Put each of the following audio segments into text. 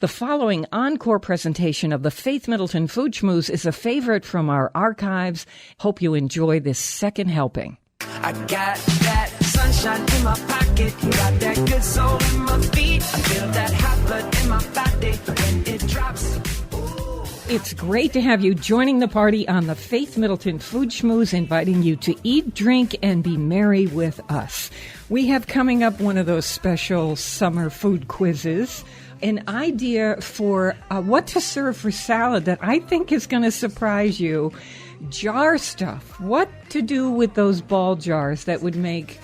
The following encore presentation of the Faith Middleton Food Schmooze is a favorite from our archives. Hope you enjoy this second helping. I got that sunshine in my pocket, got that good soul in my feet. I feel that hot blood in my body when it drops. It's great to have you joining the party on the Faith Middleton Food Schmooze, inviting you to eat, drink, and be merry with us. We have coming up one of those special summer food quizzes, an idea for what to serve for salad that I think is going to surprise you. Jar stuff. What to do with those ball jars that would make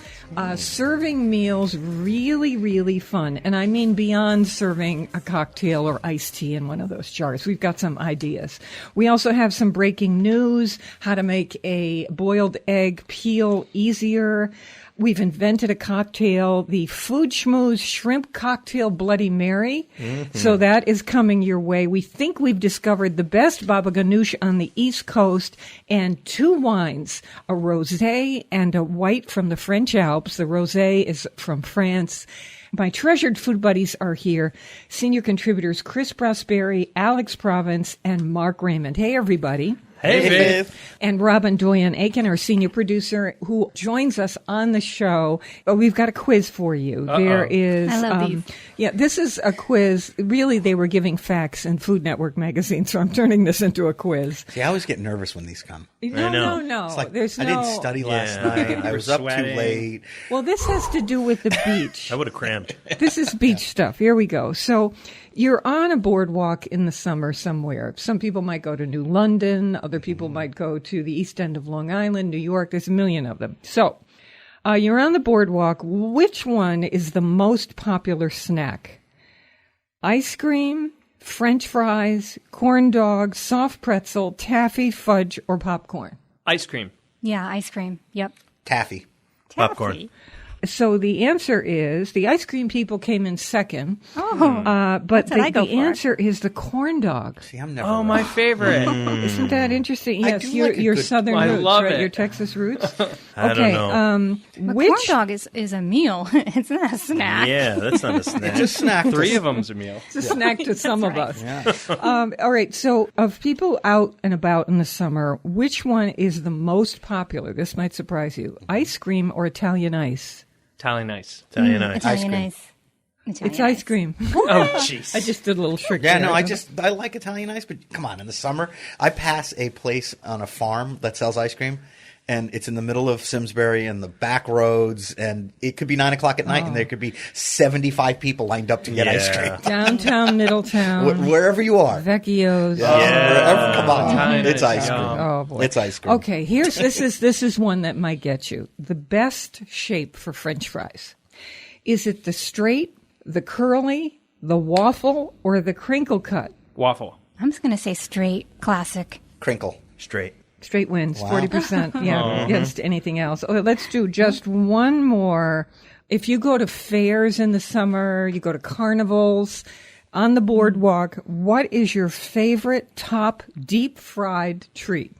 serving meals really, really fun. And I mean beyond serving a cocktail or iced tea in one of those jars. We've got some ideas. We also have some breaking news, how to make a boiled egg peel easier. We've invented a cocktail, the Food Schmooze Shrimp Cocktail Bloody Mary. Mm-hmm. So that is coming your way. We think we've discovered the best baba ganoush on the East Coast, and two wines, a rosé and a white from the French Alps. The rosé is from France. My treasured food buddies are here. Senior contributors Chris Prosperi, Alex Provence, and Mark Raymond. Hey, everybody. Hey, Viv. And Robyn Doyen Aiken, our senior producer, who joins us on the show. But we've got a quiz for you. Uh-oh. There is, I love these. Yeah, this is a quiz. Really, they were giving facts in Food Network magazine, so I'm turning this into a quiz. See, I always get nervous when these come. No. It's like, There's I didn't study last night. I was up too late. Well, this has to do with the beach. I would have crammed. This is beach stuff. Here we go. So you're on a boardwalk in the summer somewhere. Some people might go to New London. Other people might go to the East End of Long Island, New York. There's a million of them. So you're on the boardwalk. Which one is the most popular snack? Ice cream, French fries, corn dogs, soft pretzel, taffy, fudge, or popcorn? Ice cream. Yeah, ice cream. Yep. Taffy. Popcorn. So the answer is the ice cream people came in second. Oh, but I go the for. answer is the corn dog. See, I'm never. Oh, my favorite. Isn't that interesting? I Yes, do your like a good- southern I roots, love right? it. Your Texas roots. I don't know. But Which corn dog is a meal. It's not a snack. Yeah, that's not a snack. Just snack. Three of them's a meal. it's a snack to some of right. us. Yeah. All right. So of people out and about in the summer, which one is the most popular? This might surprise you. Ice cream or Italian ice? Italian ice. Italian ice. Italian cream. ice. Italian It's ice cream. Oh, jeez. I just did a little trick. Yeah, there. no, I like Italian ice, but come on, in the summer, I pass a place on a farm that sells ice cream, and it's in the middle of Simsbury and the back roads, and it could be 9 o'clock at night, and there could be 75 people lined up to get ice Yeah. cream. Downtown, Middletown, Wherever you are. Vecchio's. Wherever, come on. Italian It's ice. ice cream. Oh boy. It's ice cream. Okay, this is one that might get you. The best shape for French fries. Is it the straight, the curly, the waffle, or the crinkle cut? Waffle. I'm just going to say straight, classic. Crinkle. Straight. Straight wins, Wow. 40%. Yeah, against anything else. Okay, let's do just one more. If you go to fairs in the summer, you go to carnivals, on the boardwalk, what is your favorite top deep fried treat?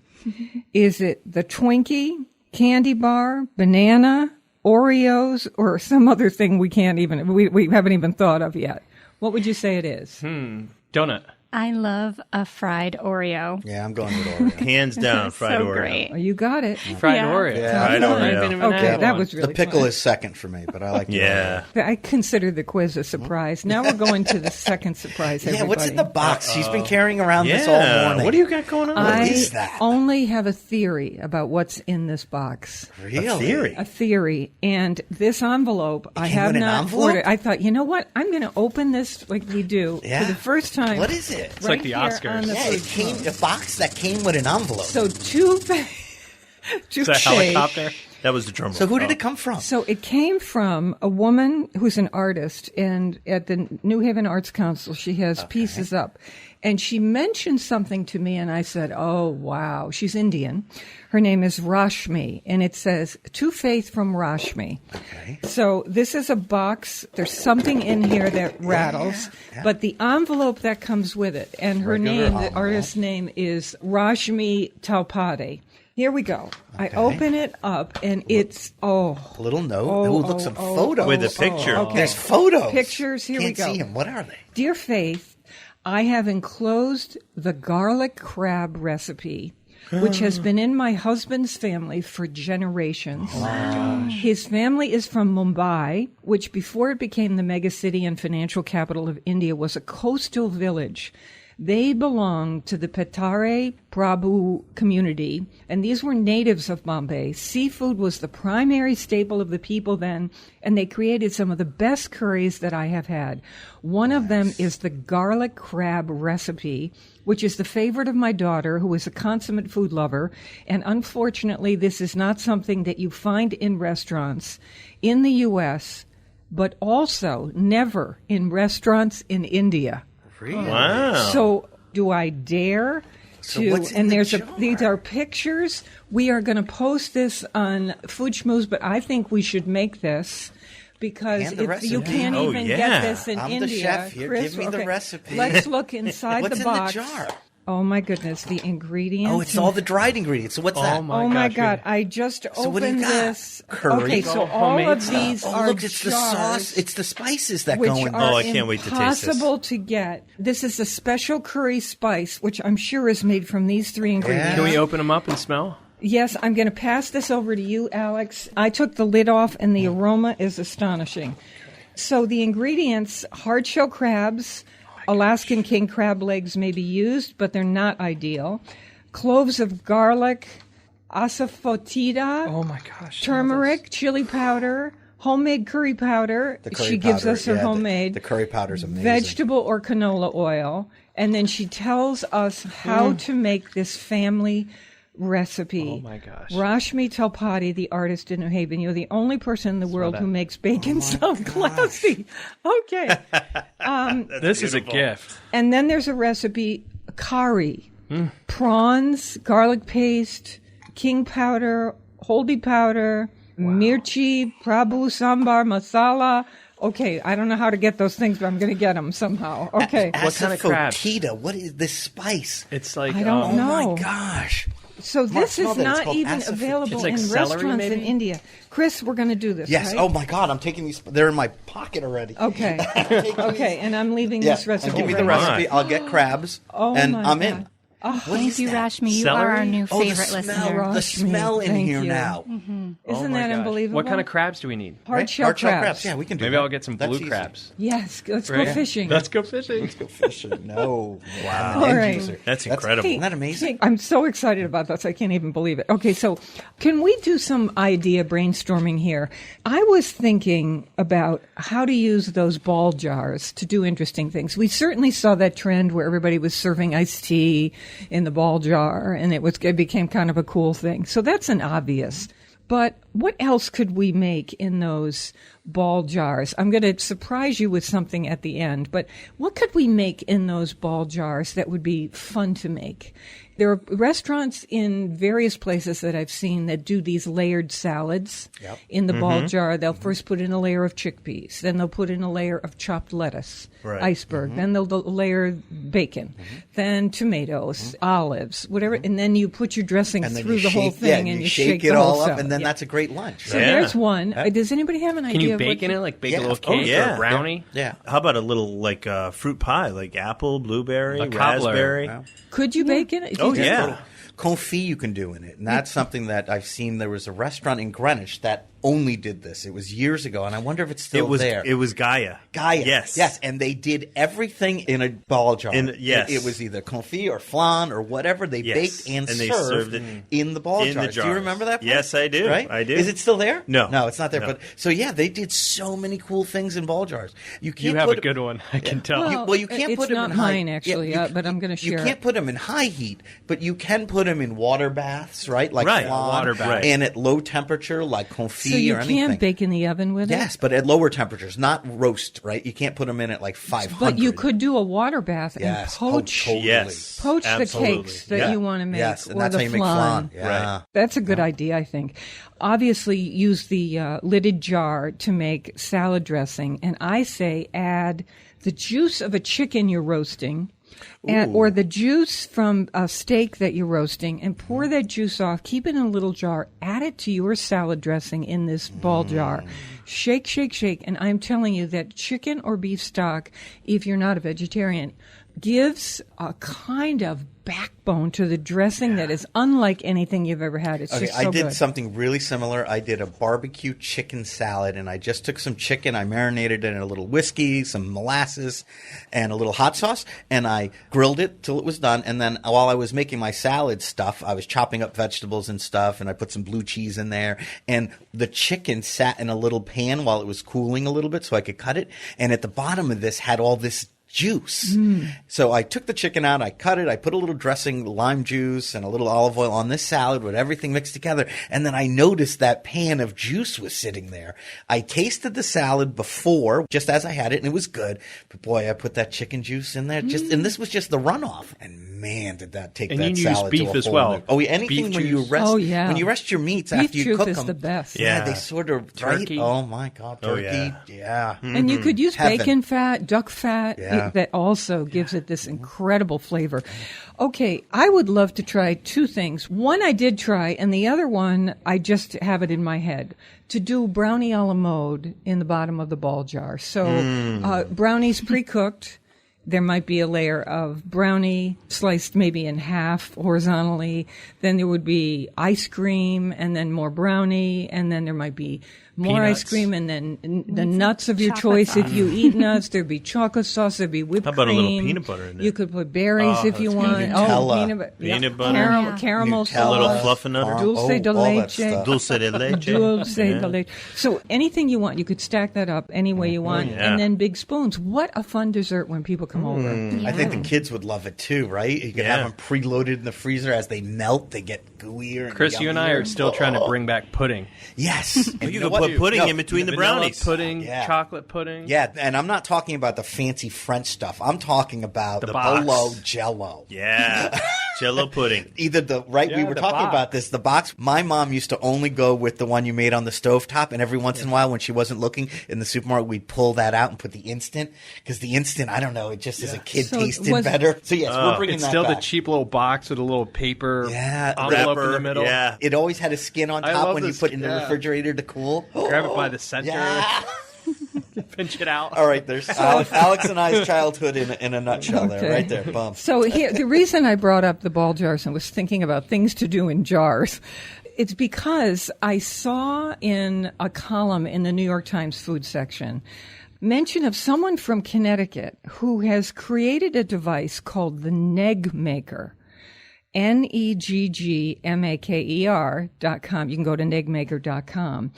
Is it the Twinkie, candy bar, banana, Oreos, or some other thing we haven't even thought of yet? What would you say it is? Donut. I love a fried Oreo. Yeah, I'm going with Oreo. Hands down, fried so Oreo. great. Oh, you got it. Fried Yeah. Oreo. Yeah. Fried Fun. Oreo. Okay, that was really The pickle fun. is second for me, but I like the Yeah. I consider the quiz a surprise. Now we're going to the second surprise, Oreo. Yeah, what's in the everybody. box? She's been carrying around this all Yeah. morning. What do you got going on? What I is that? only have a theory about what's in this box. Really? A theory. A theory. And this envelope, I came have with an not envelope? ordered. I thought, you know what? I'm going to open this like we do Yeah. for the first time. What is it? It's like the here Oscars. on the Yeah, food it came show. a box that came with an envelope. So two Is that a helicopter? That was the drum roll. So who did it come from? So it came from a woman who's an artist, and at the New Haven Arts Council, she has pieces up. And she mentioned something to me, and I said, oh, wow. She's Indian. Her name is Rashmi, and it says, To Faith from Rashmi. Okay. So this is a box. There's something in here that rattles, but the envelope that comes with it, and her Regular name, the envelope. artist's name is Rashmi Taupade. Here we go. I open it up, and it's, A little note. Oh, look, some photos. With a picture. okay. There's photos. Pictures, here we Can't go. see them. What are they? Dear Faith, I have enclosed the garlic crab recipe, which has been in my husband's family for generations. His family is from Mumbai, which before it became the megacity and financial capital of India was a coastal village. They belonged to the Petare Prabhu community, and these were natives of Bombay. Seafood was the primary staple of the people then, and they created some of the best curries that I have had. One of them is the garlic crab recipe, which is the favorite of my daughter, who is a consummate food lover. And unfortunately, this is not something that you find in restaurants in the U.S., but also never in restaurants in India. Really? Wow. So do I dare to? what's in And the there's jar? these are pictures. We are going to post this on Food Schmooze, but I think we should make this because And the you recipe. can't Oh, even yeah. get this in I'm the India. chef here. Chris, Give me the recipe. Let's look inside What's the in box. the jar? Oh my goodness, the ingredients. Oh, it's all the dried ingredients. So what's that? Oh my God! I just So what do you opened got? this. Curry? Okay, so All all homemade of stuff. these Oh, are look, it's the jars, sauce. It's the spices that which go in are there. Oh, I can't wait to taste this. impossible to get. This is a special curry spice, which I'm sure is made from these three ingredients. Can we open them up and smell? Yes, I'm going to pass this over to you, Alex. I took the lid off, and the aroma is astonishing. So the ingredients: hard-shell crabs, Alaskan king crab legs may be used, but they're not ideal. Cloves of garlic, asafoetida, Oh my gosh. turmeric, chili powder, homemade curry powder. The curry She gives powder, us her yeah, homemade. The curry powder's amazing. Vegetable or canola oil. And then she tells us how to make this family recipe. Oh my gosh. Rashmi Talpati, the artist in New Haven. You're the only person in the world who makes bacon sound classy. Okay. This is a gift. And then there's a recipe, curry, prawns, garlic paste, king powder, haldi powder, mirchi, prabhu, sambar, masala. Okay, I don't know how to get those things, but I'm going to get them somehow. Okay. What kind of crab? Asafoetida. What is this spice? It's like I don't Oh know. my gosh. So this smell is that. It's not called even asafoetida. available It's like in celery, restaurants in maybe? India. Chris, we're going to do this, Yes. right? Oh my God. I'm taking these. They're in my pocket already. Okay. Taking Okay, and I'm leaving Yeah. this recipe. And give me the right now. recipe. I'll get crabs. Oh and my I'm God. in. Thank you, that? Rashmi. You Celery? are our new Oh, the favorite smell. listener. The Rashmi, smell in thank here you. now. Isn't Oh my that gosh. unbelievable? What kind of crabs do we need? Hard-shell Hard-shell crabs. Yeah, we can do Maybe that. I'll get some That's blue easy. crabs. Yes, let's Right? go fishing. Let's go fishing. Go fishing. No. Wow. All right. That's incredible. Isn't that amazing? I'm so excited about this. I can't even believe it. Okay, so can we do some idea brainstorming here? I was thinking about how to use those ball jars to do interesting things. We certainly saw that trend where everybody was serving iced tea in the ball jar, and it became kind of a cool thing. So that's an obvious. But what else could we make in those ball jars? I'm going to surprise you with something at the end, but what could we make in those ball jars that would be fun to make? There are restaurants in various places that I've seen that do these layered salads in the ball jar. They'll first put in a layer of chickpeas, then they'll put in a layer of chopped lettuce, iceberg, then they'll layer bacon, then tomatoes, olives, whatever, and then you put your dressing And then through you the whole shake- thing yeah, and you shake the it whole all up, salad. and then Yeah. that's a great lunch. So right? there's one. Does anybody have an Can idea you of bake what in it? Like bake Yeah. a little Oh, cake yeah. or a brownie? Yeah. How about a little like fruit pie, like apple, blueberry, A cobbler. raspberry? Yeah. Could you bake in it? Oh, You- yeah. Confit you can do in it. And that's something that I've seen. There was a restaurant in Greenwich that only did this. It was years ago, and I wonder if it's still there. It was Gaia. Gaia. Yes. Yes. And they did everything in a ball jar. Yes. It was either confit or flan or whatever. They Yes. baked and they served it in the ball in the jars. Do you jars. remember that place? Yes, I do. Right? I do. Is it still there? No. No, it's not there. No. But so yeah, they did so many cool things in ball jars. You can't You have put a good one, I can tell. Well, you can't it's put them not in high, mine, actually, but I'm gonna share You can't it. put them in high heat, but you can put them in water baths, right? Like Right, flan, water bath. and at low temperature, like confit So you or anything. can't bake in the oven with it? Yes, but at lower temperatures, not roast, right? You can't put them in at like 500. But you could do a water bath and Yes. poach Totally. Yes. the Absolutely. cakes that Yeah. you want to make, Yes, and or that's the how you make flan. flan. Yeah. Right. That's a good idea, I think. Obviously, use the lidded jar to make salad dressing, and I say add the juice of a chicken you're roasting, or the juice from a steak that you're roasting, and pour that juice off. Keep it in a little jar. Add it to your salad dressing in this ball jar. Shake, shake, shake, and I'm telling you that chicken or beef stock, if you're not a vegetarian, gives a kind of backbone to the dressing that is unlike anything you've ever had. It's just so I did good. something really similar. I did a barbecue chicken salad, and I just took some chicken. I marinated it in a little whiskey, some molasses, and a little hot sauce, and I grilled it till it was done. And then while I was making my salad stuff, I was chopping up vegetables and stuff, and I put some blue cheese in there. And the chicken sat in a little pan while it was cooling a little bit so I could cut it. And at the bottom of this had all this juice. So I took the chicken out, I cut it, I put a little dressing, lime juice, and a little olive oil on this salad with everything mixed together. And then I noticed that pan of juice was sitting there. I tasted the salad before, just as I had it, and it was good. But boy, I put that chicken juice in there, and this was just the runoff. And man, did that take And that you salad use to beef a as whole well. new- Oh, yeah, anything Beef when you juice. rest, Oh, yeah. when you rest your meats Beef after you truth cook is them. the best. Yeah, Yeah. they sort of Turkey. Right? Oh my God, Oh, turkey. Yeah. And you could use Heaven. bacon fat, duck fat. Yeah. That also gives it this incredible flavor. Okay, I would love to try two things. One I did try, and the other one I just have it in my head. To do brownie a la mode in the bottom of the ball jar. So brownies pre-cooked. There might be a layer of brownie sliced maybe in half horizontally. Then there would be ice cream and then more brownie. And then there might be more Peanuts. ice cream and then the nuts of your chocolate choice. sauce. If you eat nuts, there'd be chocolate sauce, there'd be whipped How about a little cream. peanut butter in there? You could put berries if you that's want. good. Nutella. Peanut butter. Caramel Nutella. sauce. A little fluffernutter. Dulce de all that leche. stuff. Dulce de leche. Dulce Yeah. de leche. So anything you want, you could stack that up any way you want. yeah. And then big spoons. What a fun dessert when people come over. I think the kids would love it too, right? You could Yeah. have them preloaded in the freezer. As they melt, they get gooier. And Chris, you and I yummier. are still trying to bring back pudding. Yes. And You know could what? put pudding No, in between the Vanilla brownies. pudding, Yeah. chocolate pudding. Yeah, and I'm not talking about the fancy French stuff. I'm talking about the box. Bolo Jello. Yeah. Jello pudding. Either we Yeah, were the talking box. about this, the box. My mom used to only go with the one you made on the stovetop, and every once in a while when she wasn't looking in the supermarket, we'd pull that out and put the instant, because the instant, I don't know, it just as a kid So tasted was- better. So yes, we're bringing It's that still back. the cheap little box with a little paper Yeah, envelope in the wrapper, middle. yeah. It always had a skin on I top love when you this- put it in the yeah. refrigerator to cool. Grab it by the center, Yeah. pinch it out. All right, there's Alex and I's childhood in a nutshell there, Okay. right there. Bum. So here, the reason I brought up the ball jars and was thinking about things to do in jars, it's because I saw in a column in the New York Times food section mention of someone from Connecticut who has created a device called the Neg Maker. NEGGMAKER.com. You can go to negmaker.com.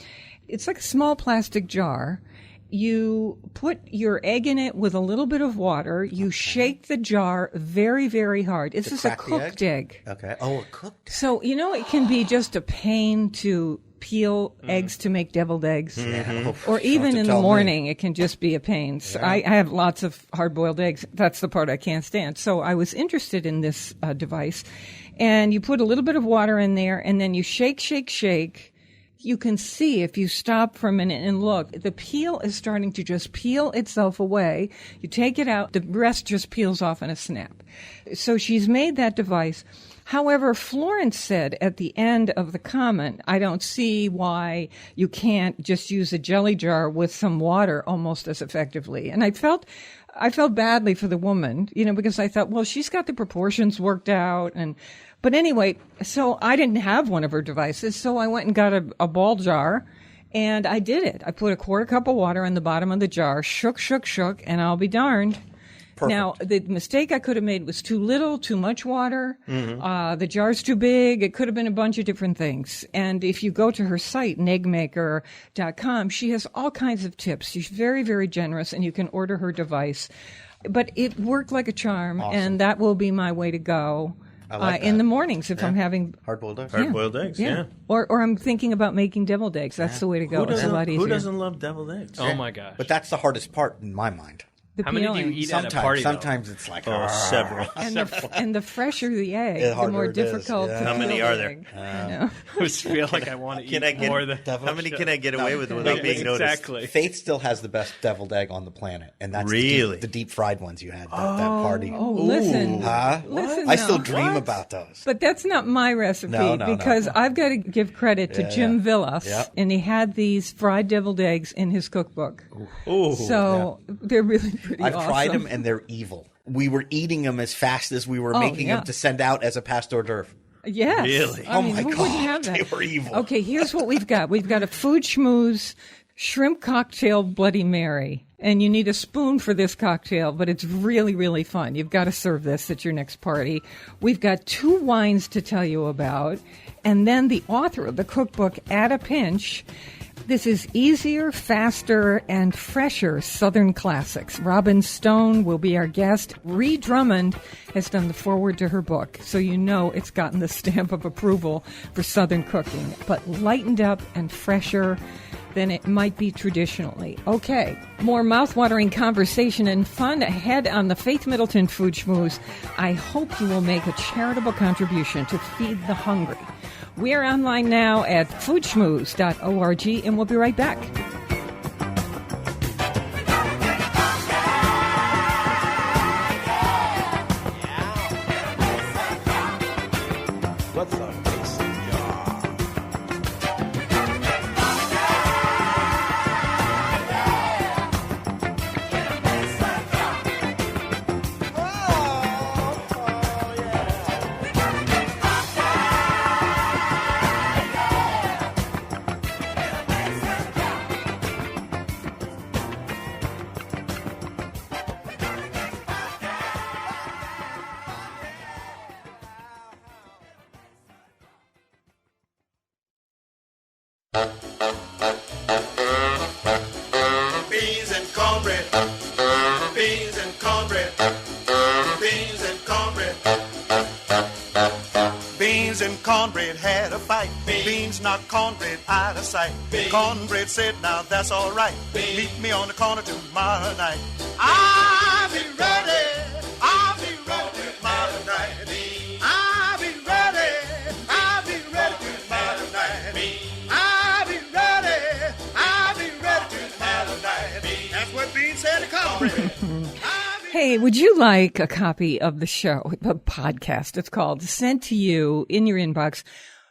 It's like a small plastic jar. You put your egg in it with a little bit of water. You shake the jar very, very hard. This is a crack the cooked egg. Okay. Oh, a cooked. So, it can be just a pain to peel eggs to make deviled eggs. Yeah. Or Don't even have to in the tell me. morning, it can just be a pain. So I have lots of hard-boiled eggs. That's the part I can't stand. So I was interested in this device. And you put a little bit of water in there, and then you shake, shake, shake. You can see, if you stop for a minute and look, the peel is starting to just peel itself away. You take it out, the rest just peels off in a snap. So she's made that device. However, Florence said at the end of the comment, I don't see why you can't just use a jelly jar with some water almost as effectively. And I felt badly for the woman, because I thought, well, she's got the proportions worked out. But anyway, so I didn't have one of her devices, so I went and got a ball jar, and I did it. I put a quarter cup of water in the bottom of the jar, shook, and I'll be darned. Perfect. Now, the mistake I could have made was too little, too much water. The jar's too big. It could have been a bunch of different things. And if you go to her site, negmaker.com, she has all kinds of tips. She's very, very generous, and you can order her device. But it worked like a charm, and that will be my way to go like in that. the mornings if I'm having Hard-boiled eggs. Hard-boiled eggs, yeah. Or I'm thinking about making deviled eggs. That's the way to go. It's a lot easier. Who doesn't love deviled eggs? Oh my gosh! But that's the hardest part in my mind. The How many do you peeling. eat at a party? Sometimes it's like Several. And the fresher the egg, The the harder more it is, difficult yeah. to How many peel are the there? egg. I know. I just feel like I want to Can eat I get more than how many can I get away with without being noticed? Exactly. Faith still has the best deviled egg on the planet, and that's Really? the deep fried ones you had at that party. Oh, listen. Huh? Listen I still now. dream What? about those. But that's not my recipe No, because I've got to give credit to Jim Villas, and he had these fried deviled eggs in his cookbook. Ooh. So they're really pretty pretty I've tried awesome. them, and they're evil. We were eating them as fast as we were Oh, making yeah. them to send out as a past hors d'oeuvre. Yes. Really? I mean, my who God, wouldn't have that? they were evil. Okay, here's what we've got. We've got a Food Schmooze shrimp cocktail Bloody Mary. And you need a spoon for this cocktail, but it's really, really fun. You've got to serve this at your next party. We've got 2 wines to tell you about. And then the author of the cookbook, At a Pinch. This is easier, faster, and fresher Southern classics. Robyn Stone will be our guest. Ree Drummond has done the foreword to her book, so you know it's gotten the stamp of approval for Southern cooking, but lightened up and fresher than it might be traditionally. Okay, more mouthwatering conversation and fun ahead on the Faith Middleton Food Schmooze. I hope you will make a charitable contribution to feed the hungry. We're online now at foodschmooze.org, and we'll be right back. What's up, Mason? Beans and cornbread. Beans and cornbread. Beans and cornbread. Beans and cornbread had a fight. Beans knocked cornbread out of sight. Cornbread said, now that's all right. Meet me on the corner tomorrow night. I'll be ready. I'll be ready tomorrow night. I'll be ready. I'll be ready tomorrow night. I'll be ready. I'll be ready tomorrow night. That's what Beans said to cornbread. Hey, would you like a copy of the show, the podcast it's called, sent to you in your inbox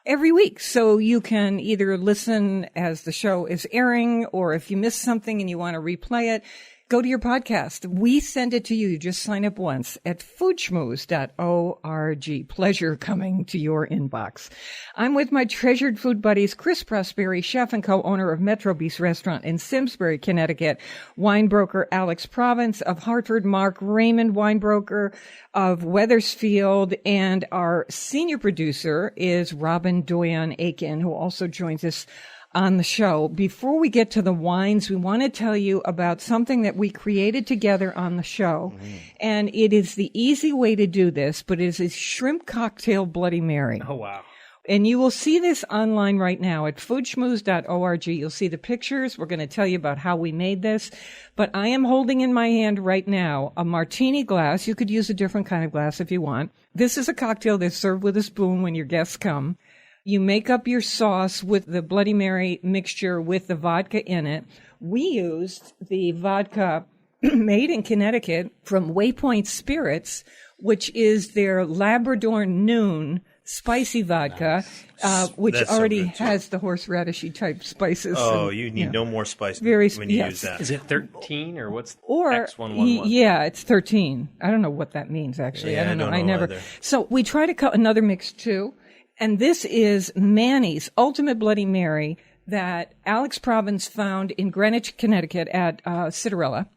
every week? So you can either listen as the show is airing, or if you missed something and you want to replay it, go to your podcast. We send it to you. You just sign up once at foodschmooze.org. Pleasure coming to your inbox. I'm with my treasured food buddies, Chris Prosperi, chef and co-owner of Metro Beast Restaurant in Simsbury, Connecticut, wine broker Alex Province of Hartford, Mark Raymond, wine broker of Weathersfield, and our senior producer is Robyn Doyon Aiken, who also joins us on the show. Before we get to the wines, we want to tell you about something that we created together on the show. And it is the easy way to do this, but it is a shrimp cocktail Bloody Mary. Oh, wow. And you will see this online right now at foodschmooze.org. You'll see the pictures. We're going to tell you about how we made this. But I am holding in my hand right now a martini glass. You could use a different kind of glass if you want. This is a cocktail that's served with a spoon when your guests come. You make up your sauce with the Bloody Mary mixture with the vodka in it. We used the vodka made in Connecticut from Waypoint Spirits, which is their Labrador Noon spicy vodka, which That's so already good, too. has the horseradish-y type spices. Oh, and, you need no more spice Very when you yes. use that. Is it 13 or what's Or, X111? yeah, it's 13. I don't know what that means, actually. Yeah, I don't know. I know never. either. So we try to cut another mix, too. And this is Manny's Ultimate Bloody Mary that Alex Province found in Greenwich, Connecticut at Citarella.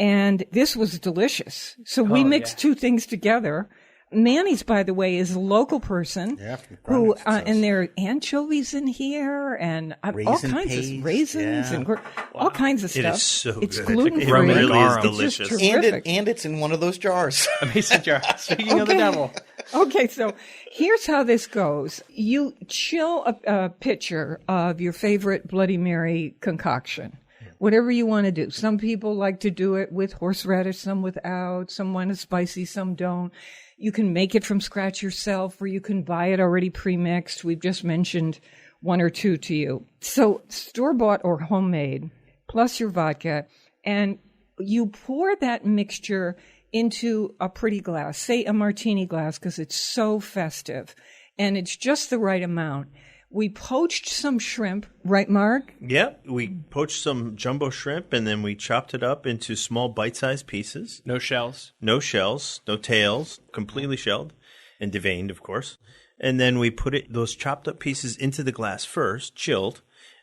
And this was delicious. So we mixed two things together. Manny's, by the way, is a local person who, and there are anchovies in here and all Raisin kinds paste, of raisins and all kinds of stuff. It is so it's good. gluten-free. It really is It's just delicious. terrific. And it's in one of those jars. A mason jar. Speaking of the devil. Okay, so here's how this goes. You chill a pitcher of your favorite Bloody Mary concoction, whatever you want to do. Some people like to do it with horseradish, some without, some want it spicy, some don't. You can make it from scratch yourself, or you can buy it already pre-mixed. We've just mentioned one or two to you. So store-bought or homemade, plus your vodka, and you pour that mixture into a pretty glass, say a martini glass, because it's so festive, and it's just the right amount. We poached some shrimp, right, Mark? Yep, we poached some jumbo shrimp, and then we chopped it up into small bite-sized pieces. No shells. No shells, no tails, completely shelled and deveined, of course. And then we put those chopped up pieces into the glass first, chilled,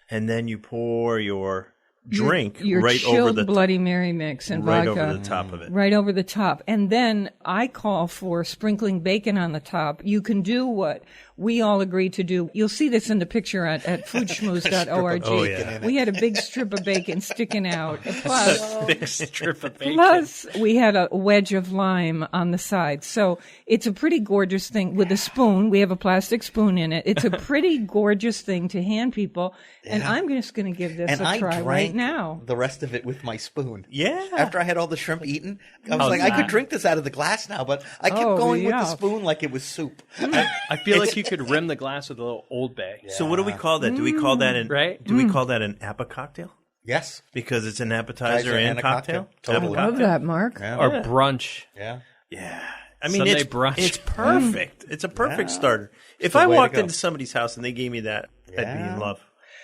and then you pour your drink your right chilled over the Bloody Mary mix and right vodka. over the top of it. Right over the top. And then I call for sprinkling bacon on the top. You can do what we all agreed to do. You'll see this in the picture at foodschmooze.org. Oh, yeah. We had a big strip of bacon sticking out. Plus, Big strip of bacon. plus, we had a wedge of lime on the side. So it's a pretty gorgeous thing with a spoon. We have a plastic spoon in it. It's a pretty gorgeous thing to hand people. And I'm just going to give this And a I try drank right now. the rest of it with my spoon. Yeah. After I had all the shrimp eaten, I was How's like, I could that? drink this out of the glass now, but I kept Oh, going with yeah. the spoon like it was soup. I feel like you could rim the glass with a little Old Bay. So what do we call that? Do we call that Right? Do we call that an appa cocktail? Yes. Because it's an appetizer and a cocktail? Totally. Love that, Mark. Yeah. Or brunch. Yeah. Yeah. I mean, Sunday it's brunch. It's perfect. It's a perfect starter. If the I way to walked go. into somebody's house and they gave me that, I'd be Yeah. in love.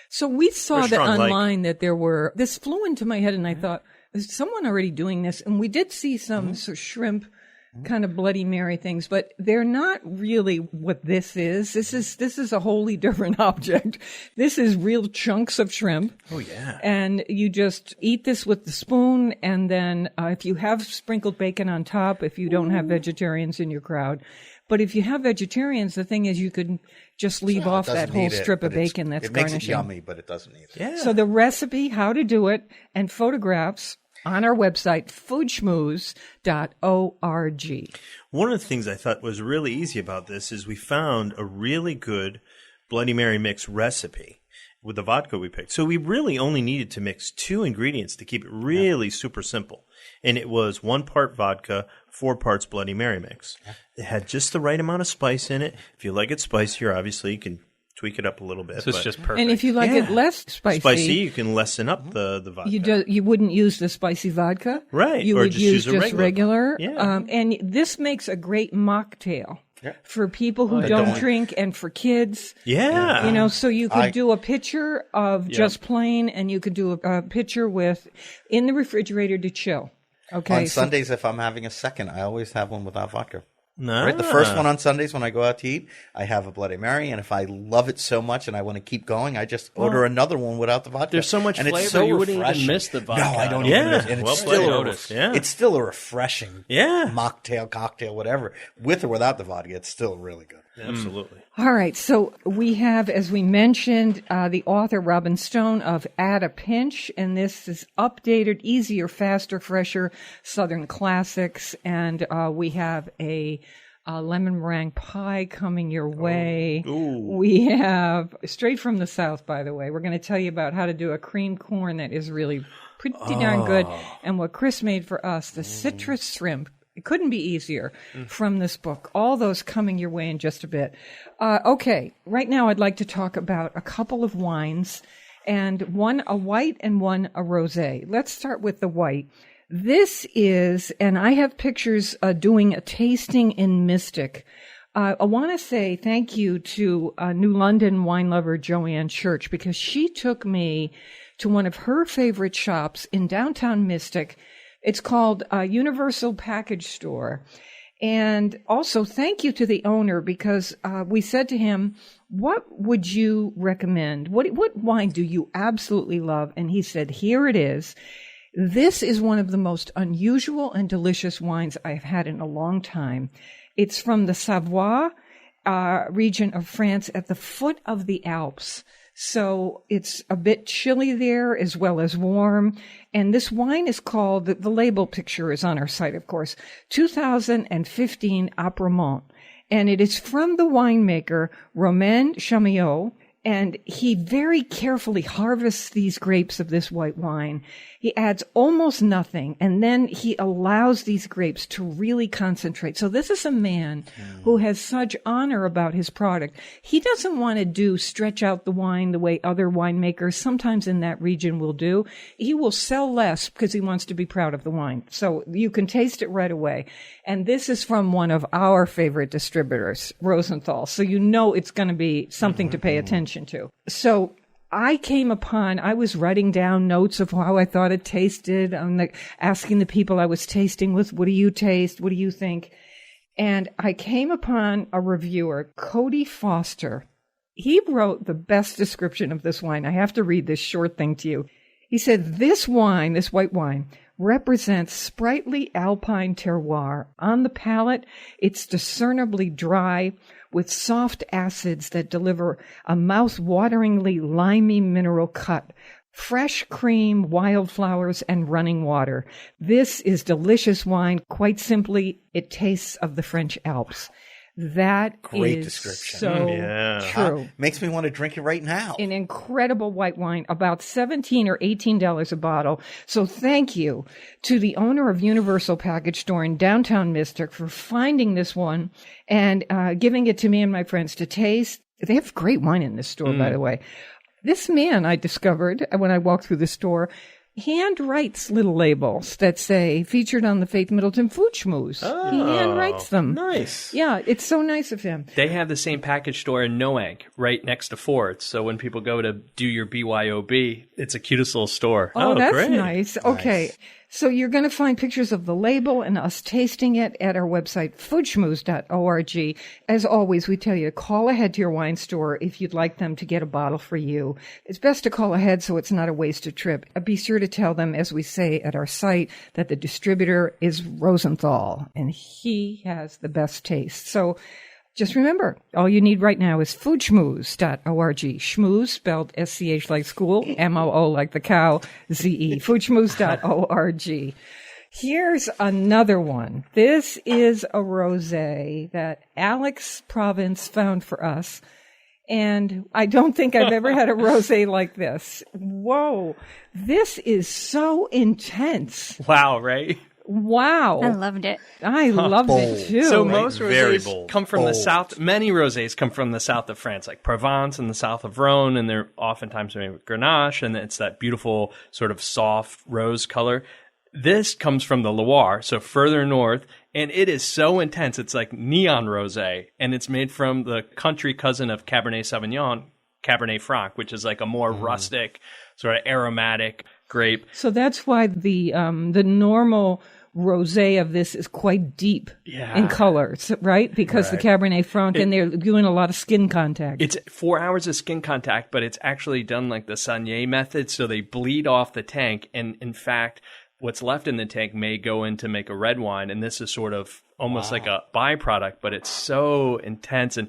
So we saw Or that strong like. online that there were, this flew into my head and I thought, is someone already doing this? And we did see some sort of shrimp kind of Bloody Mary things, but they're not really what this is. This is a wholly different object. This is real chunks of shrimp. Oh, yeah. And you just eat this with the spoon, and then if you have sprinkled bacon on top, if you don't have vegetarians in your crowd. But if you have vegetarians, the thing is you could just leave off It that doesn't whole need it, strip of but it's- bacon that's it makes garnishing. it yummy, but it doesn't need it. Yeah. So the recipe, how to do it, and photographs on our website, foodschmooze.org. One of the things I thought was really easy about this is we found a really good Bloody Mary mix recipe with the vodka we picked. So we really only needed to mix 2 ingredients to keep it really super simple. And it was 1 part vodka, 4 parts Bloody Mary mix. It had just the right amount of spice in it. If you like it spicier, obviously you can tweak it up a little bit. So it's but just perfect. And if you like it less spicy, you can lessen up the vodka. you wouldn't use the spicy vodka. Right, You or would just use use a just regular. regular. Yeah. And this makes a great mocktail for people who that don't don't- drink and for kids. Yeah. You know, so you could I- do a pitcher of just plain, and you could do a pitcher with in the refrigerator to chill. Okay. On so- Sundays, if I'm having a second, I always have one without vodka. Nah. Right, the first one on Sundays when I go out to eat, I have a Bloody Mary, and if I love it so much and I want to keep going, I just order another one without the vodka. There's so much and flavor, it's so you wouldn't even refreshing. miss the vodka. No, I don't Yeah, even miss it. And well it's played. still Notice, yeah. it's still a refreshing Yeah. mocktail, cocktail, whatever. With or without the vodka, it's still really good. Absolutely. All right, so we have, as we mentioned, the author Robyn Stone of At a Pinch, and this is updated, easier, faster, fresher Southern classics, and we have a lemon meringue pie coming your way. We have, straight from the South, by the way, we're going to tell you about how to do a cream corn that is really pretty darn good, and what Chris made for us, the citrus shrimp. It couldn't be easier from this book. All those coming your way in just a bit. Okay, right now I'd like to talk about a couple of wines, and one a white and one a rosé. Let's start with the white. This is, and I have pictures doing a tasting in Mystic. I want to say thank you to New London wine lover Joanne Church, because she took me to one of her favorite shops in downtown Mystic. It's called Universal Package Store. And also thank you to the owner, because we said to him, what would you recommend? What wine do you absolutely love? And he said, here it is. This is one of the most unusual and delicious wines I've had in a long time. It's from the Savoie region of France at the foot of the Alps. So it's a bit chilly there as well as warm. And this wine is called, the label picture is on our site, of course, 2015 Apremont. And it is from the winemaker Romain Chamiot. And he very carefully harvests these grapes of this white wine. He adds almost nothing, and then he allows these grapes to really concentrate. So this is a man who has such honor about his product. He doesn't want to stretch out the wine the way other winemakers sometimes in that region will do. He will sell less because he wants to be proud of the wine. So you can taste it right away. And this is from one of our favorite distributors, Rosenthal. So you know it's going to be something to pay attention attention to. So I was writing down notes of how I thought it tasted. I'm asking the people I was tasting with, what do you taste? What do you think? And I came upon a reviewer, Cody Foster. He wrote the best description of this wine. I have to read this short thing to you. He said, this white wine, represents sprightly alpine terroir. On the palate, it's discernibly dry with soft acids that deliver a mouth-wateringly limey mineral cut. Fresh cream, wildflowers, and running water. This is delicious wine. Quite simply, it tastes of the French Alps. That Great is description. so true. Makes me want to drink it right now. An incredible white wine, about $17 or $18 a bottle. So thank you to the owner of Universal Package Store in downtown Mystic for finding this one and giving it to me and my friends to taste. They have great wine in this store, by the way. This man, I discovered when I walked through the store, hand writes little labels that say featured on the Faith Middleton Food Schmooze. Oh, He hand writes them. Nice. Yeah, it's so nice of him. They have the same package store in Noank, right next to Ford's. So when people go to do your BYOB, it's a cutest little store. Oh, that's great. nice. Okay. So you're going to find pictures of the label and us tasting it at our website, foodschmooze.org. As always, we tell you to call ahead to your wine store if you'd like them to get a bottle for you. It's best to call ahead so it's not a wasted trip. Be sure to tell them, as we say at our site, that the distributor is Rosenthal, and he has the best taste. So just remember, all you need right now is foodschmooze.org. Schmooze, spelled S-C-H like school, M-O-O like the cow, Z-E. Foodschmooze.org. Here's another one. This is a rosé that Alex Province found for us. And I don't think I've ever had a rosé like this. Whoa. This is so intense. Wow, right? Wow. I loved it. I loved it too. So most Very rosés bold. come from the south. Many rosés come from the south of France, like Provence and the south of Rhone, and they're oftentimes made with Grenache, and it's that beautiful sort of soft rose color. This comes from the Loire, so further north, and it is so intense. It's like neon rosé, and it's made from the country cousin of Cabernet Sauvignon, Cabernet Franc, which is like a more rustic, sort of aromatic grape. So that's why the normal rosé of this is quite deep in colors, right? Because the Cabernet Franc, and they're doing a lot of skin contact. It's 4 hours of skin contact, but it's actually done like the Saignée method, so they bleed off the tank, and in fact, what's left in the tank may go in to make a red wine, and this is sort of almost like a byproduct, but it's so intense. And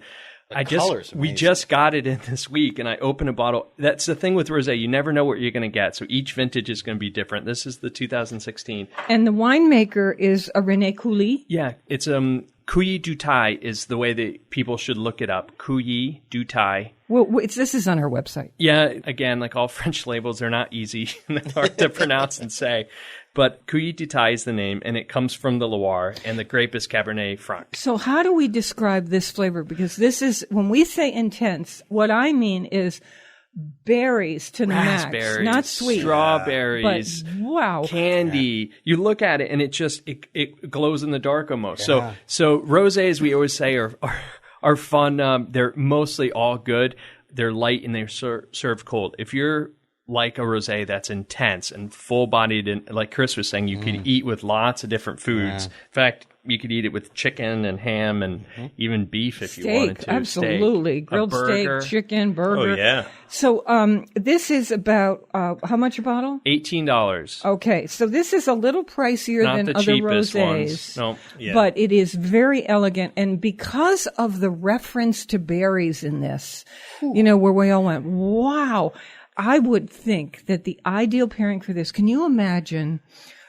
we just got it in this week, and I opened a bottle. That's the thing with rosé. You never know what you're going to get. So each vintage is going to be different. This is the 2016. And the winemaker is a René Coulis. Yeah, it's Couilly du Tai is the way that people should look it up. Couilly du Tai. Well, this is on our website. Yeah, again, like all French labels, they're not easy and they're hard to pronounce and say. But Couilly du Tai is the name, and it comes from the Loire, and the grape is Cabernet Franc. So how do we describe this flavor? Because this is, when we say intense, what I mean is berries to the max. Raspberries, Not sweet. strawberries, but wow. candy. You look at it, and it glows in the dark almost. So rosés, we always say, are fun. They're mostly all good. They're light, and they're served cold. If you're like a rosé that's intense and full-bodied, and like Chris was saying, you could eat with lots of different foods. In fact, you could eat it with chicken and ham and even beef if you wanted to. Absolutely. Steak, Grilled steak, chicken, burger. Oh, yeah. So this is about, how much a bottle? $18. Okay, so this is a little pricier Not than the other cheapest rosés. ones. No. Yeah. But it is very elegant. And because of the reference to berries in this, where we all went, wow, I would think that the ideal pairing for this, can you imagine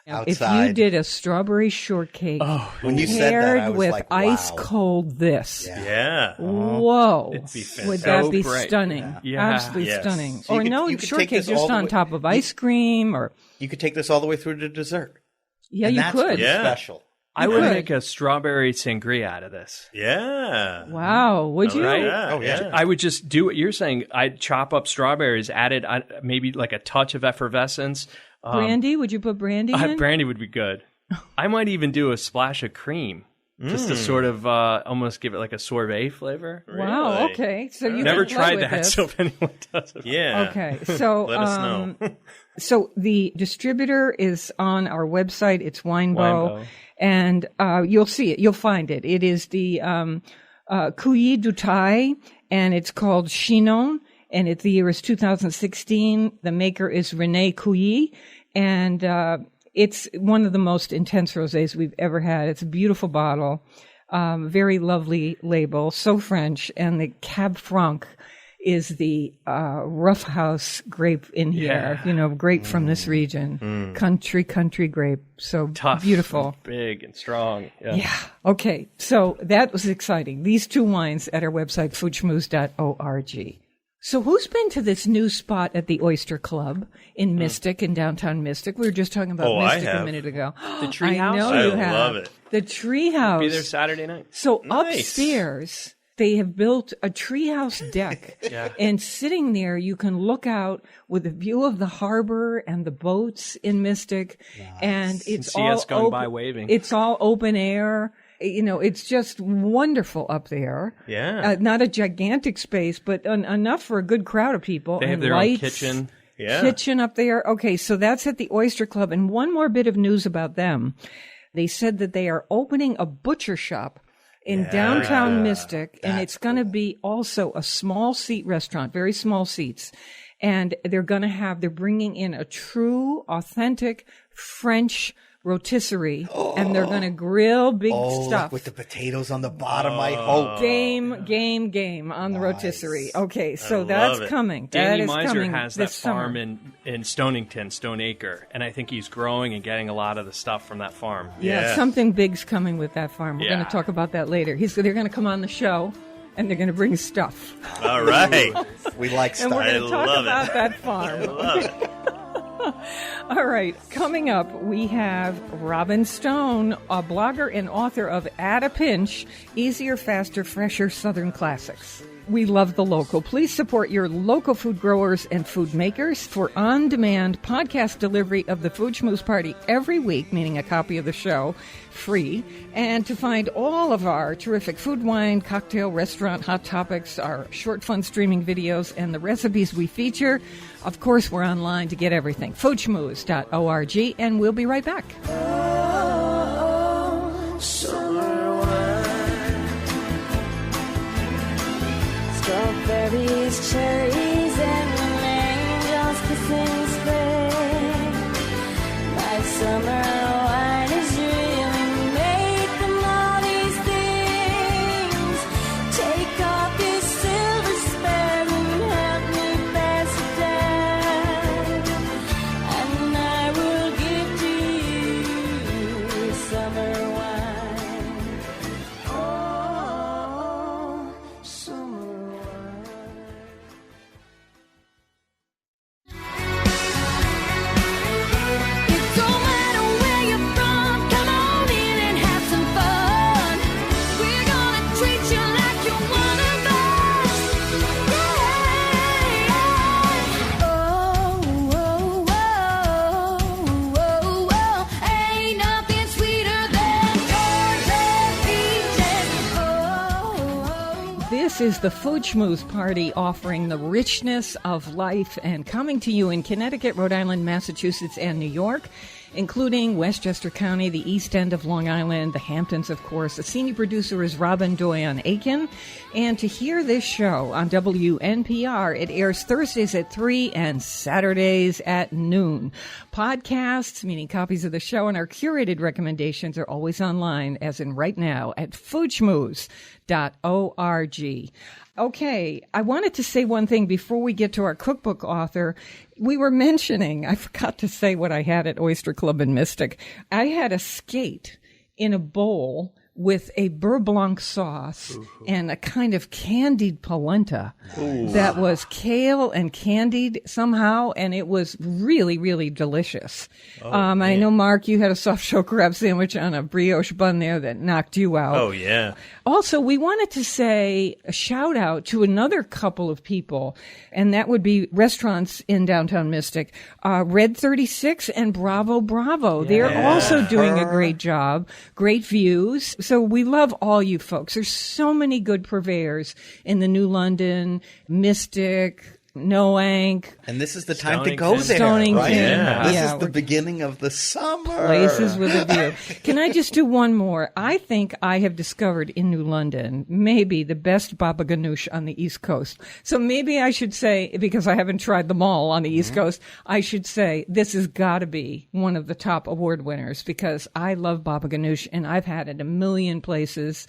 if you did a strawberry shortcake when you said that, I paired was with like, wow. ice cold this? Yeah. Whoa. It'd be Would fantastic. that be bright. stunning? Yeah. Absolutely Yes. stunning. So or you no could take shortcake this all just the on way- top of ice cream or You could take this all the way through to dessert. yeah, And you that's could. what's Yeah. special. I would could. make a strawberry sangria out of this. Yeah. Wow. Would you? Right? Yeah. Oh, yeah. I would just do what you're saying. I'd chop up strawberries, added maybe like a touch of effervescence. Brandy? Would you put brandy in? Brandy would be good. I might even do a splash of cream. just to sort of almost give it like a sorbet flavor. Wow. Really? Okay. So you Never can play tried with that, this. so if anyone does it. Yeah. Okay. So Let us know. So the distributor is on our website. It's Winebow. Winebow. And you'll see it. You'll find it. It is the Couilly du Thai, and it's called Chinon, and the year is 2016. The maker is René Couilly, and it's one of the most intense rosés we've ever had. It's a beautiful bottle, very lovely label, so French, and the Cab Franc is the rough house grape in here, grape from this region, country grape. So Tough, beautiful. and big and strong. Yeah. Okay. So that was exciting. These two wines at our website, foodschmooze.org. So who's been to this new spot at the Oyster Club in Mystic, in downtown Mystic? We were just talking about I Mystic have. a minute ago. The Treehouse? I know I you have. love it. The Treehouse. Be there Saturday night. So Nice. upstairs, they have built a treehouse deck. Yeah. And sitting there, you can look out with a view of the harbor and the boats in Mystic. And it's see all us going open, by waving. It's all open air. It's just wonderful up there. Yeah. Not a gigantic space, but enough for a good crowd of people. They have and their lights. own kitchen. Yeah. Kitchen up there. Okay, so that's at the Oyster Club. And one more bit of news about them. They said that they are opening a butcher shop in downtown Mystic, and it's going to be also a small seat restaurant, very small seats. And they're bringing in a true, authentic French rotisserie, and they're going to grill big stuff. Like with the potatoes on the bottom, I hope. Game on the rotisserie. Okay, so that's it. coming. Danny that is Miser coming has that this summer. farm in Stonington, Stone Acre, and I think he's growing and getting a lot of the stuff from that farm. Yeah, something big's coming with that farm. We're going Yeah. to talk about that later. They're going to come on the show, and they're going to bring stuff. All right. We like And stuff. we're going to talk love it. about that farm. Love it. All right, coming up, we have Robyn Stone, a blogger and author of At a Pinch, Easier, Faster, Fresher Southern Classics. We love the local. Please support your local food growers and food makers for on-demand podcast delivery of the Food Schmooze Party every week, meaning a copy of the show, free. And to find all of our terrific food, wine, cocktail, restaurant, hot topics, our short, fun streaming videos, and the recipes we feature, of course, we're online to get everything. foodschmooze.org, and we'll be right back. Strawberries, cherries, and angels kissing spring. My summer wine is really made from all these things. Take off your silver spare and help me pass it down, and I will give to you summer wine. Oh, summer. This is the Food Schmooze Party, offering the richness of life and coming to you in Connecticut, Rhode Island, Massachusetts, and New York, including Westchester County, the East End of Long Island, the Hamptons, of course. The senior producer is Robin Doyon-Aiken. And to hear this show on WNPR, it airs Thursdays at 3 and Saturdays at noon. Podcasts, meaning copies of the show, and our curated recommendations are always online, as in right now, at foodschmooze.org. Okay, I wanted to say one thing before we get to our cookbook author. We were mentioning, I forgot to say what I had at Oyster Club in Mystic. I had a skate in a bowl with a beurre blanc sauce and a kind of candied polenta that was kale and candied somehow, and it was really, really delicious. I know, Mark, you had a soft shell crab sandwich on a brioche bun there that knocked you out. Oh, yeah. Also, we wanted to say a shout out to another couple of people, and that would be restaurants in downtown Mystic, Red 36 and Bravo Bravo. They're also doing a great job. Great views. So we love all you folks. There's so many good purveyors in the New London, Mystic, Noank, And this is the time to go there, Stonington. right? Yeah. This Yeah, is the we're- beginning of the summer. Places with a view. Can I just do one more? I think I have discovered in New London maybe the best baba ganoush on the East Coast. So maybe I should say, because I haven't tried them all on the East Coast, I should say this has got to be one of the top award winners because I love baba ganoush and I've had it a million places.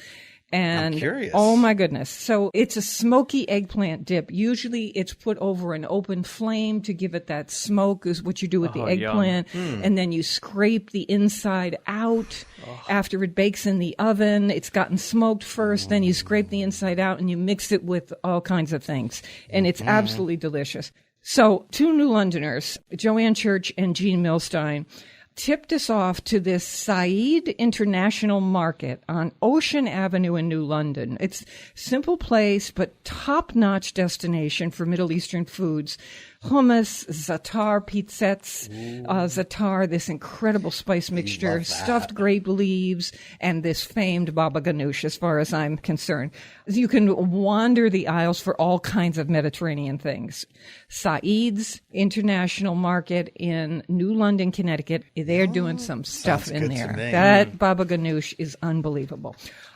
And I'm curious. oh my goodness. So it's a smoky eggplant dip. Usually it's put over an open flame to give it that smoke is what you do with the eggplant. And then you scrape the inside out after it bakes in the oven. It's gotten smoked first. Then you scrape the inside out and you mix it with all kinds of things. And it's absolutely delicious. So two New Londoners, Joanne Church and Jean Milstein, tipped us off to this Said International Market on Ocean Avenue in New London. It's simple place, but top-notch destination for Middle Eastern foods. Hummus, za'atar pizzettes, za'atar, this incredible spice mixture, stuffed grape leaves, and this famed baba ganoush, as far as I'm concerned. You can wander the aisles for all kinds of Mediterranean things. Said's International Market in New London, Connecticut. They're doing some stuff sounds in good to there. me. That baba ganoush is unbelievable.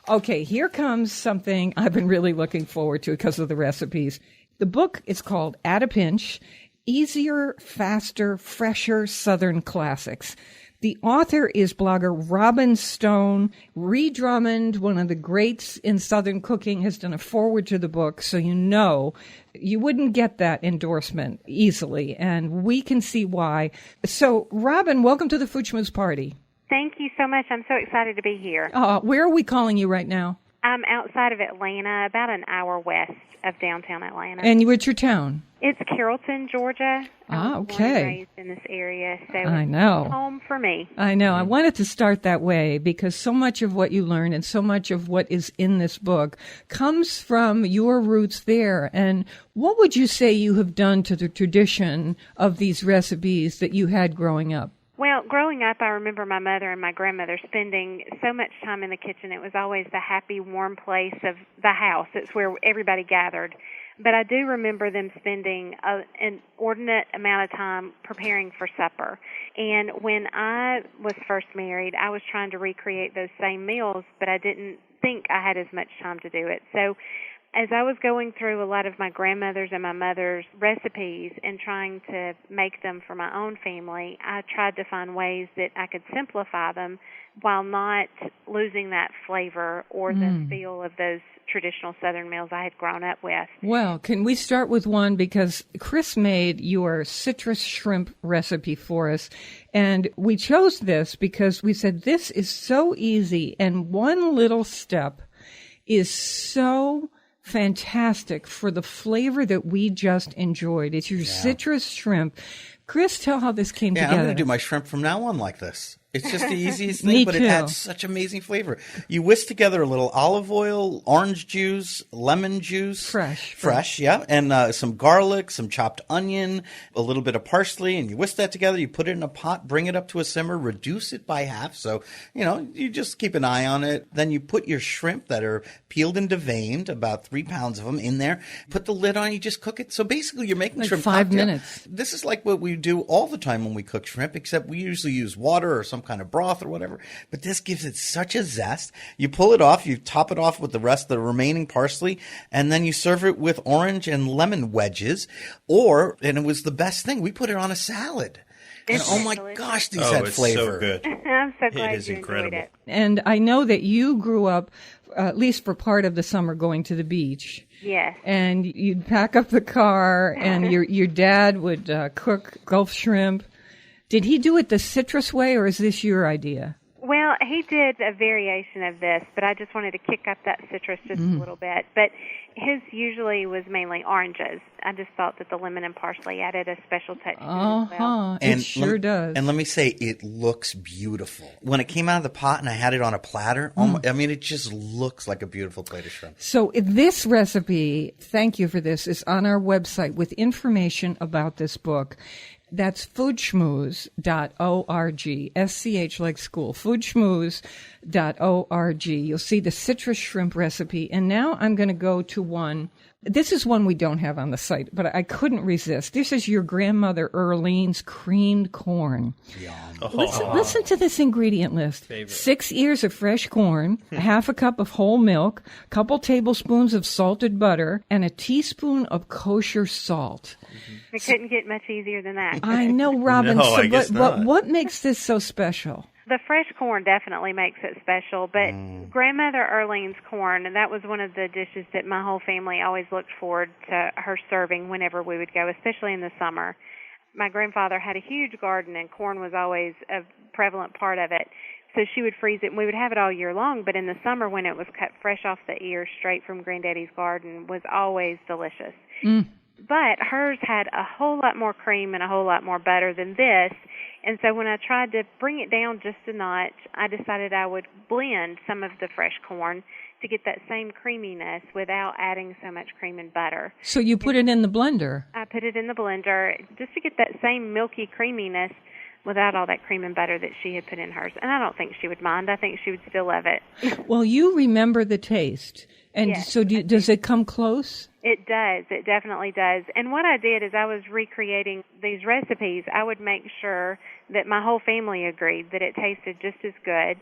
Okay, here comes something I've been really looking forward to because of the recipes. The book is called At a Pinch, Easier, Faster, Fresher Southern Classics. The author is blogger Robyn Stone. Ree Drummond, one of the greats in Southern cooking, has done a foreword to the book, so you know you wouldn't get that endorsement easily, and we can see why. So, Robyn, welcome to the Food Schmooze Party. Thank you so much. I'm so excited to be here. Where are we calling you right now? I'm outside of Atlanta, about an hour west of downtown Atlanta. And what's your town? It's Carrollton, Georgia. I was born okay. and raised in this area, so I know. it's home for me. I know. I wanted to start that way because so much of what you learn and so much of what is in this book comes from your roots there. And what would you say you have done to the tradition of these recipes that you had growing up? Well, growing up, I remember my mother and my grandmother spending so much time in the kitchen. It was always the happy, warm place of the house. It's where everybody gathered. But I do remember them spending an inordinate amount of time preparing for supper. And when I was first married, I was trying to recreate those same meals, but I didn't think I had as much time to do it. So as I was going through a lot of my grandmother's and my mother's recipes and trying to make them for my own family, I tried to find ways that I could simplify them while not losing that flavor or the feel of those traditional Southern meals I had grown up with. Well, can we start with one? Because Chris made your citrus shrimp recipe for us. And we chose this because we said this is so easy. And one little step is so fantastic for the flavor that we just enjoyed. It's your citrus shrimp. Chris, tell how this came together. I'm going to do my shrimp from now on like this. It's just the easiest thing, Me but too. it adds such amazing flavor. You whisk together a little olive oil, orange juice, lemon juice. Fresh, yeah. And some garlic, some chopped onion, a little bit of parsley, and you whisk that together. You put it in a pot, bring it up to a simmer, reduce it by half. So, you just keep an eye on it. Then you put your shrimp that are peeled and deveined, about 3 pounds of them in there. Put the lid on, you just cook it. So basically you're making Like shrimp 5 cocktail. minutes. This is like what we do all the time when we cook shrimp, except we usually use water or some kind of broth or whatever. But this gives it such a zest. You pull it off, you top it off with the rest of the remaining parsley, and then you serve it with orange and lemon wedges. And it was the best thing, we put it on a salad. And Isn't oh it my delicious? gosh, these had it's flavor. so good. I'm so glad It is you incredible. enjoyed it. And I know that you grew up, at least for part of the summer, going to the beach. Yes. And you'd pack up the car, and your dad would cook Gulf shrimp. Did he do it the citrus way, or is this your idea? Well, he did a variation of this, but I just wanted to kick up that citrus just a little bit. But his usually was mainly oranges. I just thought that the lemon and parsley added a special touch to it as well. It sure does. And let me say, it looks beautiful. When it came out of the pot and I had it on a platter, it just looks like a beautiful plate of shrimp. So this recipe, thank you for this, is on our website with information about this book. That's foodschmooze.org, SCH like school, foodschmooze.org. foodschmooze.org. You'll see the citrus shrimp recipe. And now I'm going to go to one. This is one we don't have on the site, but I couldn't resist. This is your grandmother Earlene's creamed corn. Listen to this ingredient list. 6 ears of fresh corn, half a cup of whole milk, a couple tablespoons of salted butter, and a teaspoon of kosher salt. It couldn't get much easier than that. I know, Robyn. No, I guess but not. what makes this so special? The fresh corn definitely makes it special, but Grandmother Earlene's corn, that was one of the dishes that my whole family always looked forward to her serving whenever we would go, especially in the summer. My grandfather had a huge garden, and corn was always a prevalent part of it. So she would freeze it, and we would have it all year long, but in the summer when it was cut fresh off the ear straight from Granddaddy's garden was always delicious. But hers had a whole lot more cream and a whole lot more butter than this. And so when I tried to bring it down just a notch, I decided I would blend some of the fresh corn to get that same creaminess without adding so much cream and butter. So you put it in the blender. I put it in the blender just to get that same milky creaminess without all that cream and butter that she had put in hers. And I don't think she would mind. I think she would still love it. Well, you remember the taste. And Yes, so does it come close? It does. It definitely does. And what I did is I was recreating these recipes. I would make sure that my whole family agreed that it tasted just as good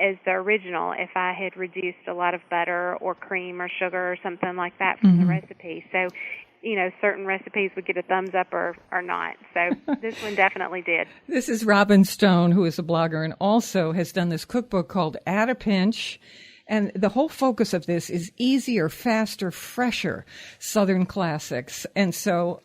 as the original if I had reduced a lot of butter or cream or sugar or something like that from the recipe. So, certain recipes would get a thumbs up or not. So this one definitely did. This is Robyn Stone, who is a blogger and also has done this cookbook called At a Pinch. And the whole focus of this is easier, faster, fresher Southern classics. And so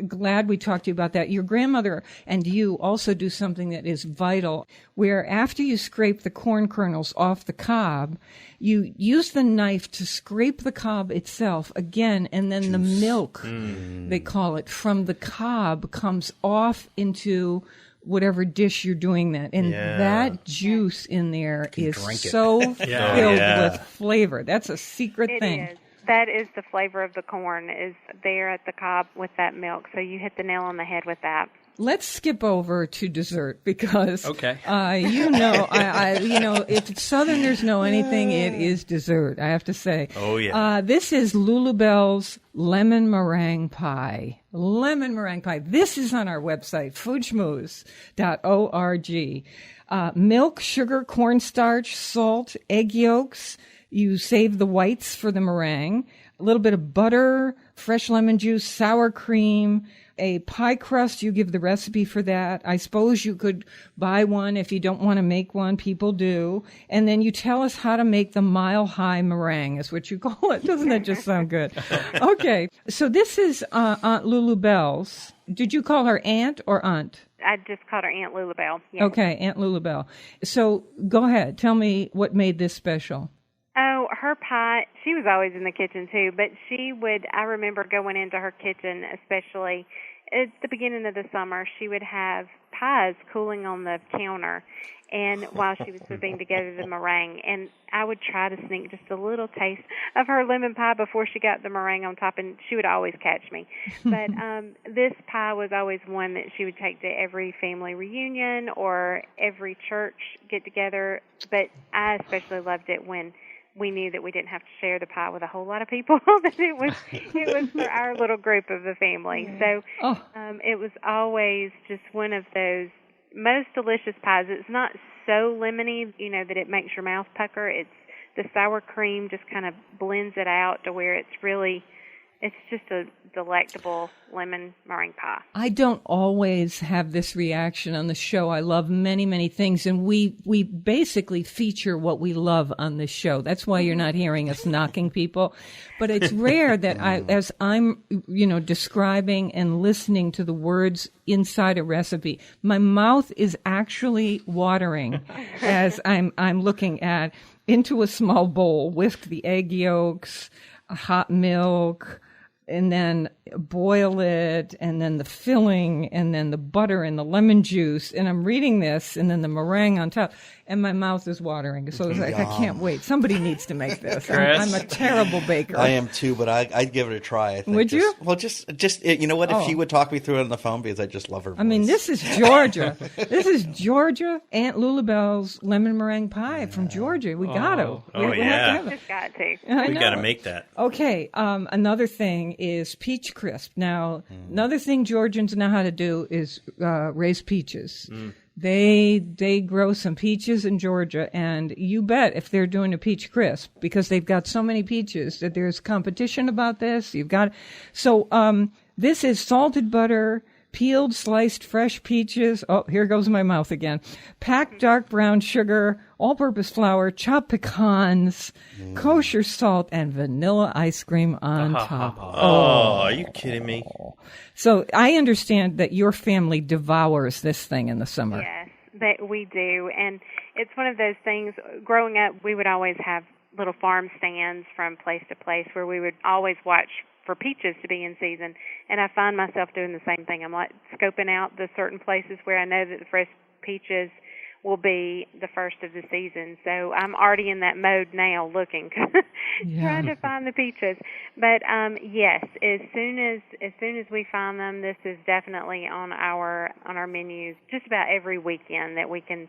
glad we talked to you about that. Your grandmother and you also do something that is vital, where after you scrape the corn kernels off the cob, you use the knife to scrape the cob itself again, and then the milk, they call it, from the cob comes off into whatever dish you're doing that. And that juice in there is so filled with flavor. That's a secret thing. It is. That is the flavor of the corn, is there at the cob with that milk. So you hit the nail on the head with that. Let's skip over to dessert because, Okay. if Southerners know anything, it is dessert, I have to say. Oh, yeah. This is Lulubelle's lemon meringue pie. Lemon meringue pie. This is on our website, foodschmooze.org. Milk, sugar, cornstarch, salt, egg yolks. You save the whites for the meringue. A little bit of butter, fresh lemon juice, sour cream, a pie crust. You give the recipe for that. I suppose you could buy one if you don't want to make one. People do. And then you tell us how to make the Mile-High Meringue, is what you call it. Doesn't that just sound good? Okay. So this is Aunt Lulubelle's. Did you call her aunt or aunt? I just called her Aunt Lulubelle. Yes. Okay, Aunt Lulubelle. So go ahead. Tell me what made this special. Oh, her pie, she was always in the kitchen too, but I remember going into her kitchen, especially at the beginning of the summer, she would have pies cooling on the counter and while she was putting together the meringue. And I would try to sneak just a little taste of her lemon pie before she got the meringue on top, and she would always catch me. But this pie was always one that she would take to every family reunion or every church get-together. But I especially loved it when we knew that we didn't have to share the pie with a whole lot of people, that it was for our little group of the family. So it was always just one of those most delicious pies. It's not so lemony, that it makes your mouth pucker. It's the sour cream just kind of blends it out to where it's just a delectable lemon meringue pie. I don't always have this reaction on the show. I love many, many things, and we basically feature what we love on this show. That's why you're not hearing us knocking people. But it's rare that as I'm, describing and listening to the words inside a recipe, my mouth is actually watering as I'm looking at into a small bowl, whisk the egg yolks, hot milk, and then boil it, and then the filling, and then the butter and the lemon juice. And I'm reading this, and then the meringue on top, and my mouth is watering. So it's like, I can't wait. Somebody needs to make this. I'm a terrible baker. I am too, but I'd give it a try. I think. Would you? Well, just you know what? If she would talk me through it on the phone, because I just love her voice. I mean, this is Georgia. This is Georgia. Aunt Lulabelle's lemon meringue pie from Georgia. We got to. Oh, we yeah. have to have it. Just got to. We got to make that. Okay, another thing is peach crisp. Now, another thing Georgians know how to do is raise peaches. They grow some peaches in Georgia, and you bet if they're doing a peach crisp, because they've got so many peaches that there's competition about this. This is salted butter, peeled, sliced, fresh peaches. Oh, here goes my mouth again. Packed dark brown sugar, all-purpose flour, chopped pecans, kosher salt, and vanilla ice cream on top. Oh, are you kidding me? So I understand that your family devours this thing in the summer. Yes, that we do. And it's one of those things, growing up, we would always have little farm stands from place to place where we would always watch for peaches to be in season. And I find myself doing the same thing. I'm like scoping out the certain places where I know that the fresh peaches will be the first of the season. So I'm already in that mode now, looking, trying to find the peaches. But yes, as soon as we find them, this is definitely on our menus just about every weekend that we can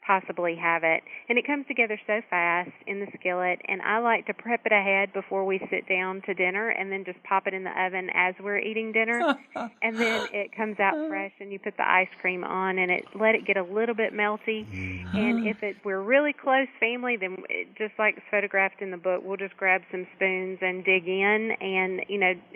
possibly have it. And it comes together so fast in the skillet, and I like to prep it ahead before we sit down to dinner and then just pop it in the oven as we're eating dinner. And then it comes out fresh, and you put the ice cream on and let it get a little bit melty. And if we're really close family, then just like it's photographed in the book, we'll just grab some spoons and dig in, and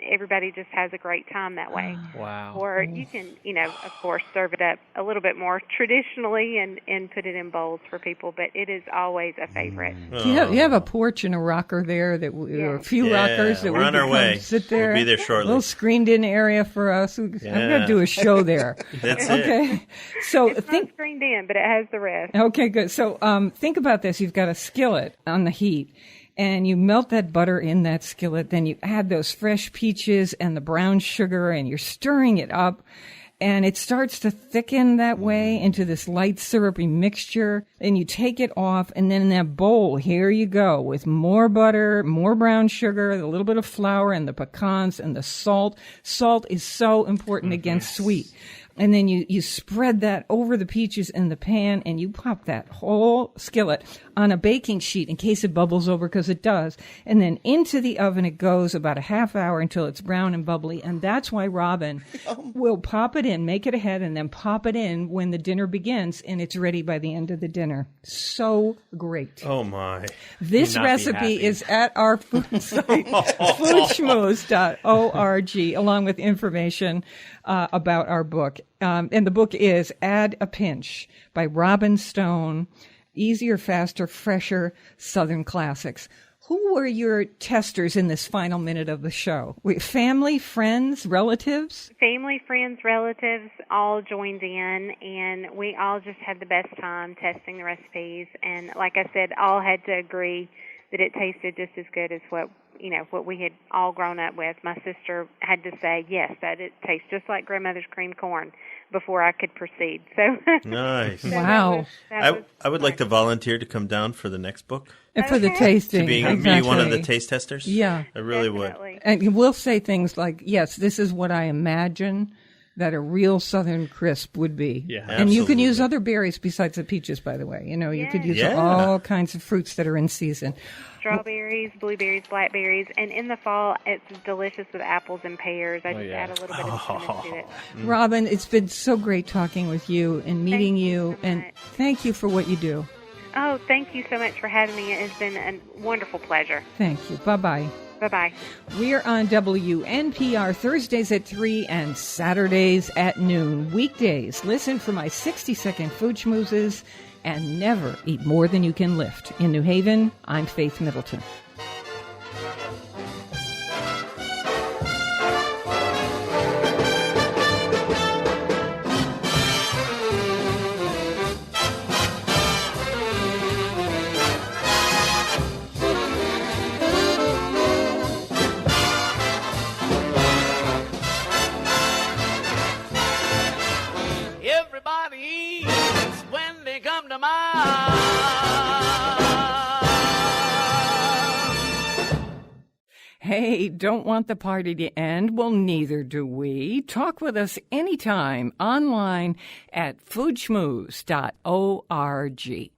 everybody just has a great time that way. Wow. Or you can, of course, serve it up a little bit more traditionally and put it in bowls for people, but it is always a favorite. You have a porch and a rocker there, or a few rockers that we're we on can our come way. sit there. We'll be there shortly. A little screened-in area for us. I'm going to do a show there. That's okay. So it's not screened in, but it has the rest. Okay, good. So think about this. You've got a skillet on the heat, and you melt that butter in that skillet. Then you add those fresh peaches and the brown sugar, and you're stirring it up. And it starts to thicken that way into this light syrupy mixture. And you take it off, and then in that bowl, here you go, with more butter, more brown sugar, a little bit of flour, and the pecans and the salt. Salt is so important against sweet. And then you spread that over the peaches in the pan, and you pop that whole skillet on a baking sheet in case it bubbles over, because it does. And then into the oven it goes about a half hour until it's brown and bubbly. And that's why Robyn will pop it in, make it ahead, and then pop it in when the dinner begins, and it's ready by the end of the dinner. So great. Oh, my. This recipe is at our food site, foodschmoes.org, along with information about our book. And the book is Add a Pinch by Robyn Stone, Easier, Faster, Fresher Southern Classics. Who were your testers in this final minute of the show? Family, friends, relatives? Family, friends, relatives all joined in, and we all just had the best time testing the recipes. And like I said, all had to agree that it tasted just as good as what we had all grown up with. My sister had to say, yes, that it tastes just like grandmother's creamed corn before I could proceed. So nice. So wow. I would like to volunteer to come down for the next book. And for the tasting. To be one of the taste testers? Yeah. I really Definitely. would. And we'll say things like, yes, this is what I imagine that a real Southern crisp would be. Yeah, and you can use other berries besides the peaches, by the way. You could use all kinds of fruits that are in season. Strawberries, blueberries, blackberries, and in the fall, it's delicious with apples and pears. I just add a little bit of cinnamon to it. Robyn, it's been so great talking with you and meeting you, so and thank you for what you do. Oh, thank you so much for having me. It has been a wonderful pleasure. Thank you. Bye-bye. Bye-bye. We're on WNPR Thursdays at 3 and Saturdays at noon. Weekdays, listen for my 60-second food schmoozes and never eat more than you can lift. In New Haven, I'm Faith Middleton. come to mind. Hey, don't want the party to end? Well, neither do we. Talk with us anytime online at foodschmooze.org.